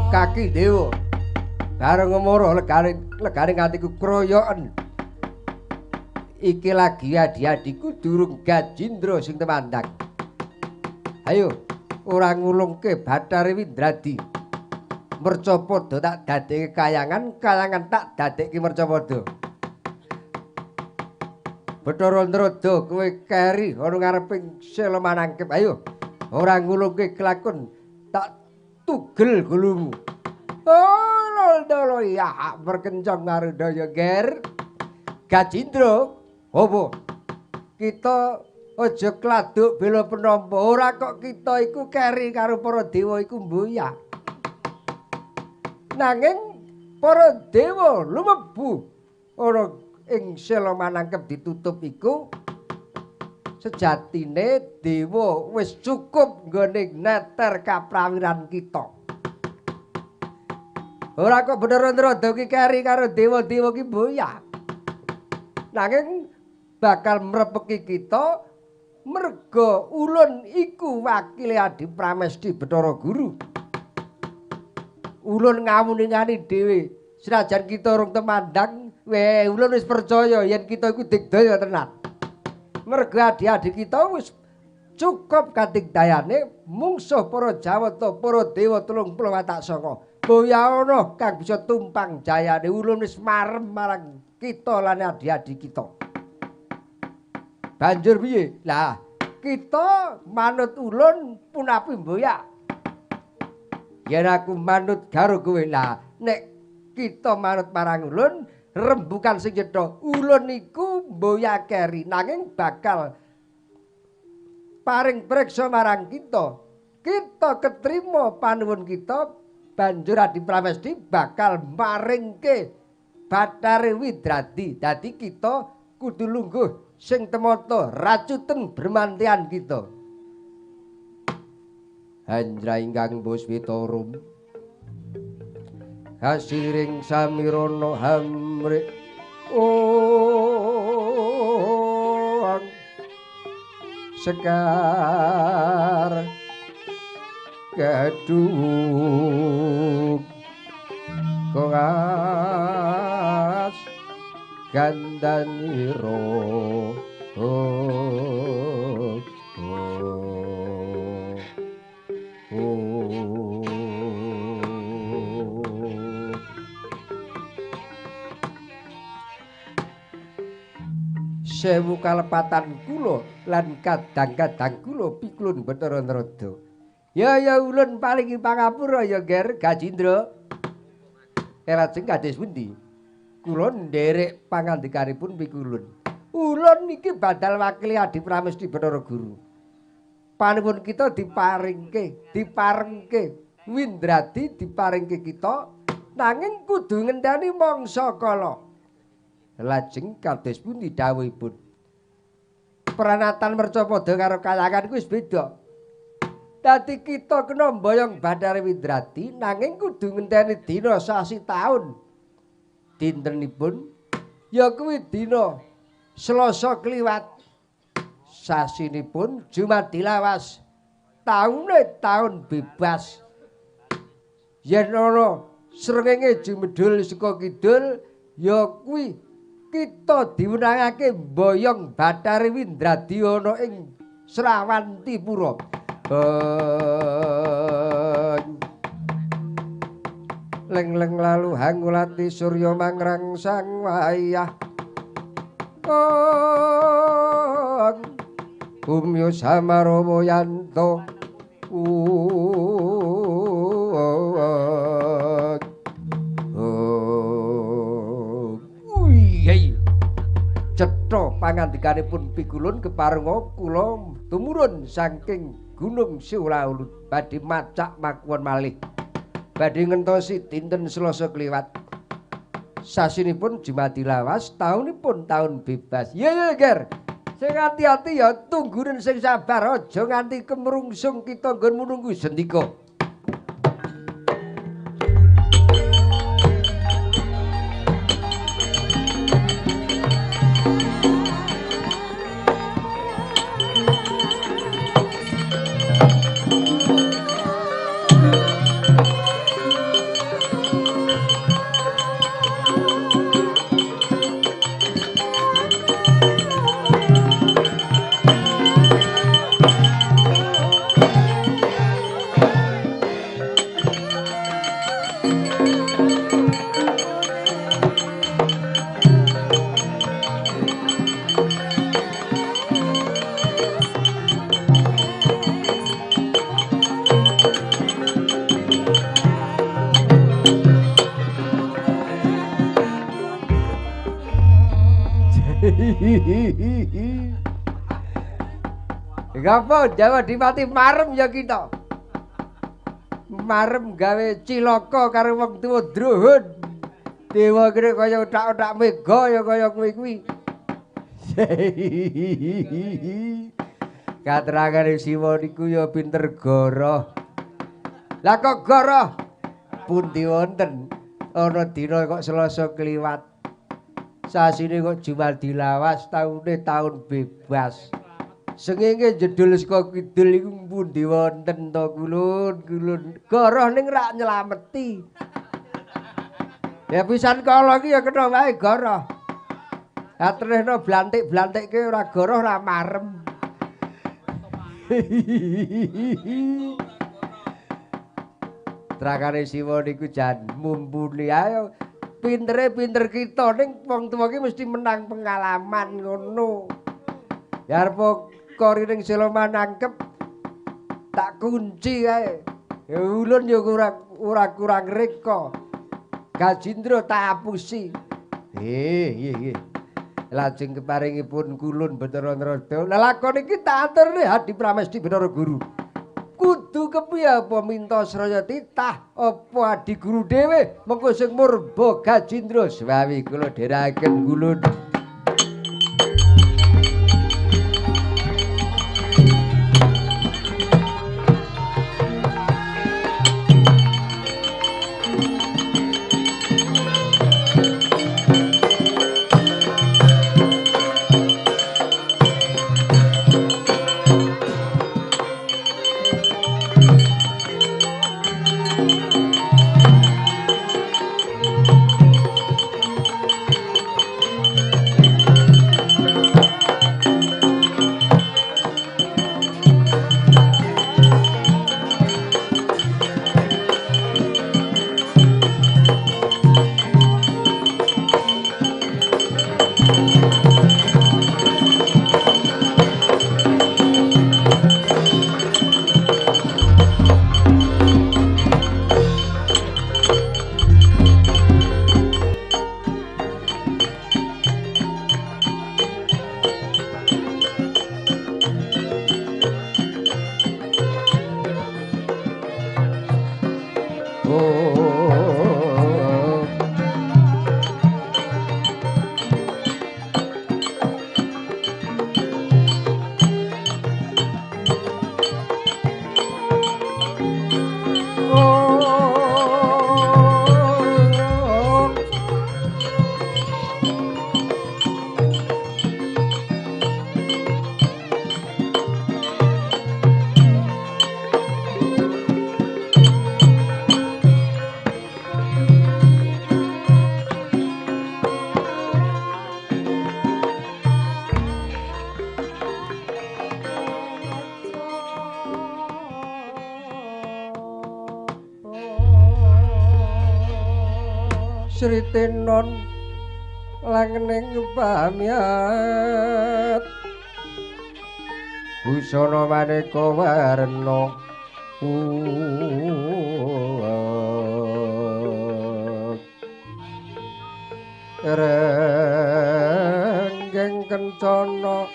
kaki dewa bareng ngemoro legane atiku kroyoken iki lagi adi-adiku durung Gajindra sing temandang ayo ora ngulungke Bathara Windradi Mercapada tak dadekke kayangan tak dadekke Mercapada Bathara Antarada kowe keri ana ngareping Sela Manangkep ayo ora ngulungke kelakon tak tugel gulumu oh lho ya berkencang Narudaya ger Gajindra opo kita aja kladuk bela penampa ora kok kita iku keri karo para dewa iku mboyak nanging para dewa lumebu ana ing Sela Manangkep ditutup iku sejatine dewa wis cukup nggone neter kaprawiran kita ora kok Bathara Antarada ki keri karo dewa-dewa ki mboyak nanging bakal mrepeki kita merga ulun iku wakile Adi Pramesti Bathara Guru ulun ngawuningani dhewe senajan kita urung temandang ulun wis percaya yen kita iku digdaya tenan merga adi-adi kita wis cukup kating dayane mungsuh para Jawata para dewa 30 watak sanga boya ana kang bisa tumpang jayane ulun wis marem marang kita lan adi-adi kita banjur piye lah kita manut ulun punapi mboyak yen aku manut karo kowe lah nek kita manut marang ulun rembukan sing cetha ulun iku mboyak keri nanging bakal paring preksa marang kita ketrima panuwun kita banjur Adi Pramesti bakal maringke Bathara Windradi dadi kita kudu lungguh sing temata racuten bermantian kita Handra ingkang Puspitarum hasiring samirana hamrik sekar gadung kongas gandaniro sewu kalepatan kula lan kadang-kadang kula pikulun Bathara Antarada ya ulun paling pangapura ya ger Gajindra lajeng kados pundi kula nderek pangandikanipun pikulun ulun niki badal wakili Adi Pramesti Bathara Guru panuwun kita diparengke Windradi diparingke kita nanging kudu ngenteni mangsa kala lajeng kados pundi dawuhipun pranatan Mercapada karo kayangan kuwi wis beda dadi kita kena mboyong Bathara Windradi nanging kudu ngenteni dina sasi taun dintenipun ya kuwi dina Selasa kliwat sasinipun Jumadilawas taune taun bebas yen ana srengenge jumedhul saka kidul ya kuwi kita diwenangake mboyong Bathara Windradi ana ing Srawantipura leng-leng lalu hangulati surya mangrangsang wayah Bumyo Samaromo yanto cetha pangandikanipun pikulun keparenga kula tumurun saking Gunung Siulaulut badhe macak makuwon malih badhe ngentosi dinten Selasa kliwat sasinipun Jumadilawas taunipun taun bebas ya ger sing ati-ati ya tunggunen sing sabar aja nganti kemrungsung kita nggon menunggu sendika Ngapa Jawa Dipati marem ya kita. Marem gawe cilaka karo wong tuwa Druhun. Dewa kene kaya otak-otak mega ya kaya kuwi-kuwi. Katerangane Siwa niku ya pinter goroh. Lah kok goroh? Pundi wonten ana dina kok Selasa kliwat. Sasine kok Jumadi lawas, taune taun bebas. Sengenge jedul saka kidul iku pundi wonten to kulun. Goroh ning rak nyelameti. Ya pisan kala iki ya kena wae goroh. Atrehno blantik-blantikke ora goroh ora marem. Trakane Siwa niku jan mumpuni ayo. Pinter kita ning wong tuwa iki mesti menang pengalaman ngono. Ya arep kori ning Sela nangkep tak kunci kae. Ya ulun ya ora kurang reka. Gajindra tak apusi. Nggih. Lajeng keparingipun kulun Bathara Narada. Lah lakon iki tak aturne Hadi Pramesti Bathara Guru. Kudu kepiye apa minta sraya titah apa Adi Guru dhewe mengko sing murba Gajindra swawi kula dherekaken kulun. Sritenon langening pamiyat busana maneka warna renggeng kencana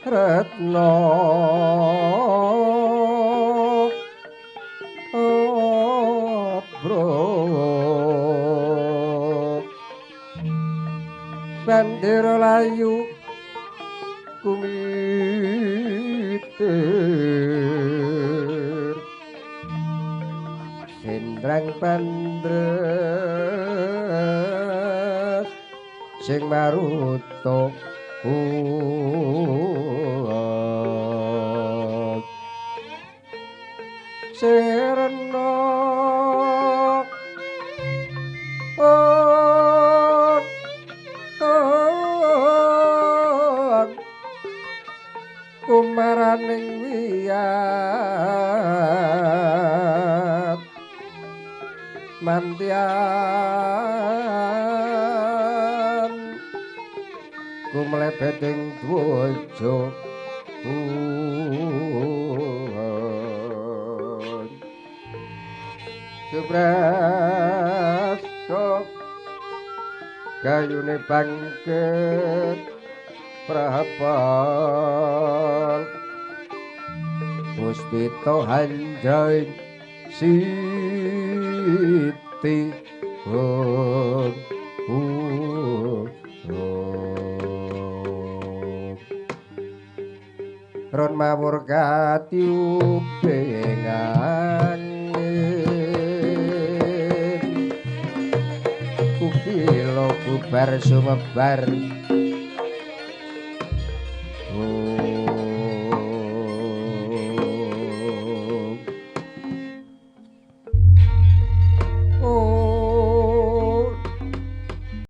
retna bandera layu kumitir sendrang pandres sing maruta serena kumaraning wiyat mantian kumlebeting dwaja Subrasta gayune bangket prapal Puspita handrain siti Ron mawur katiubengan kukilo bubar sumebar